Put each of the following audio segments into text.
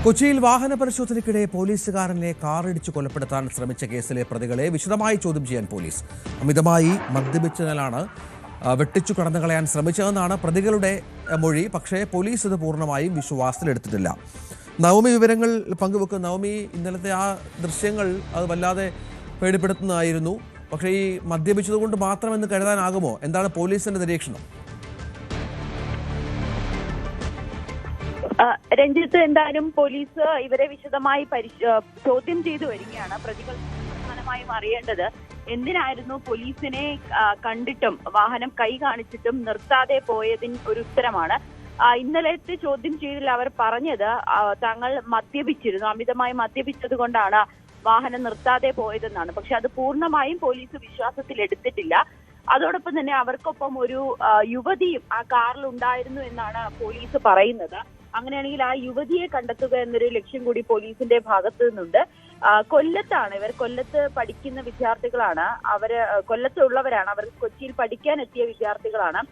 കൊച്ചിയിൽ വാഹന പരിശോധനയ്ക്കിടെ പോലീസുകാരനെ കാറിടിച്ച് കൊലപ്പെടുത്താൻ ശ്രമിച്ച കേസിലെ പ്രതികളെ വിശദമായി ചോദ്യം ചെയ്യാൻ പോലീസ്. അമിതമായി മദ്യപിച്ചതിനാലാണ് വെട്ടിച്ചു കടന്നുകളയാൻ ശ്രമിച്ചതെന്നാണ് പ്രതികളുടെ മൊഴി. പക്ഷേ പോലീസ് ഇത് പൂർണ്ണമായും വിശ്വാസത്തിലെടുത്തിട്ടില്ല. നവമി വിവരങ്ങൾ പങ്കുവെക്കുന്ന നവമി, ഇന്നലത്തെ ആ ദൃശ്യങ്ങൾ അത് വല്ലാതെ പേടിപ്പെടുത്തുന്നതായിരുന്നു. പക്ഷേ ഈ മദ്യപിച്ചതുകൊണ്ട് മാത്രമെന്ന് കരുതാനാകുമോ? എന്താണ് പോലീസിന്റെ നിരീക്ഷണം? രഞ്ജിത്ത്, എന്തായാലും പോലീസ് ഇവരെ വിശദമായി ചോദ്യം ചെയ്തു വരികയാണ്. പ്രതികൾ പ്രധാനമായും അറിയേണ്ടത് എന്തിനായിരുന്നു പോലീസിനെ കണ്ടിട്ടും വാഹനം കൈ കാണിച്ചിട്ടും നിർത്താതെ പോയതിന് ഒരു ഉത്തരമാണ്. ഇന്നലത്തെ ചോദ്യം ചെയ്യലിൽ അവർ പറഞ്ഞത് തങ്ങൾ മദ്യപിച്ചിരുന്നു, അമിതമായി മദ്യപിച്ചത് കൊണ്ടാണ് വാഹനം നിർത്താതെ പോയതെന്നാണ്. പക്ഷെ അത് പൂർണ്ണമായും പോലീസ് വിശ്വാസത്തിൽ എടുത്തിട്ടില്ല. അതോടൊപ്പം തന്നെ അവർക്കൊപ്പം ഒരു യുവതിയും ആ കാറിൽ ഉണ്ടായിരുന്നു എന്നാണ് പോലീസ് പറയുന്നത്. അങ്ങനെയാണെങ്കിൽ ആ യുവതിയെ കണ്ടെത്തുക എന്നൊരു ലക്ഷ്യം കൂടി പോലീസിന്റെ ഭാഗത്ത് നിന്നുണ്ട്. കൊല്ലത്താണ് ഇവർ, കൊല്ലത്ത് പഠിക്കുന്ന വിദ്യാർത്ഥികളാണ്. കൊല്ലത്തുള്ളവരാണ്. അവർ കൊച്ചിയിൽ പഠിക്കാൻ എത്തിയ വിദ്യാർത്ഥികളാണ്.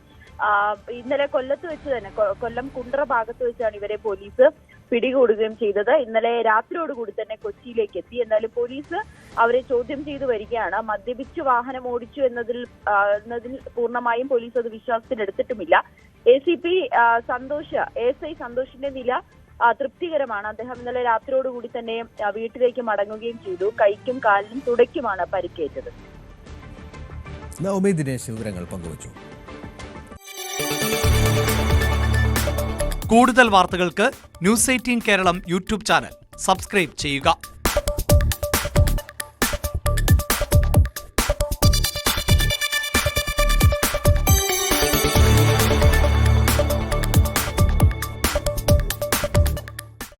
ഇന്നലെ കൊല്ലത്ത് വെച്ച് തന്നെ, കൊല്ലം കുണ്ട്ര ഭാഗത്ത് വെച്ചാണ് ഇവരെ പോലീസ് പിടികൂടുകയും ചെയ്തത്. ഇന്നലെ രാത്രിയോടുകൂടി തന്നെ കൊച്ചിയിലേക്ക് എത്തി. എന്നാലും പോലീസ് അവരെ ചോദ്യം ചെയ്തു വരികയാണ്. മദ്യപിച്ച് വാഹനം ഓടിച്ചു എന്നതിൽ പൂർണ്ണമായും പോലീസ് അത് വിശ്വാസത്തിലെടുത്തിട്ടുമില്ല. ACP SI സന്തോഷിന്റെ നില തൃപ്തികരമാണ്. അദ്ദേഹം ഇന്നലെ രാത്രിയോടുകൂടി തന്നെ വീട്ടിലേക്ക് മടങ്ങുകയും ചെയ്തു. കൈക്കും കാലിനും തുടയ്ക്കുമാണ് പരിക്കേറ്റത്. വിവരങ്ങൾ പങ്കുവച്ചു. കൂടുതൽ വാർത്തകൾക്ക് News 18 Keralam YouTube channel subscribe ചെയ്യുക.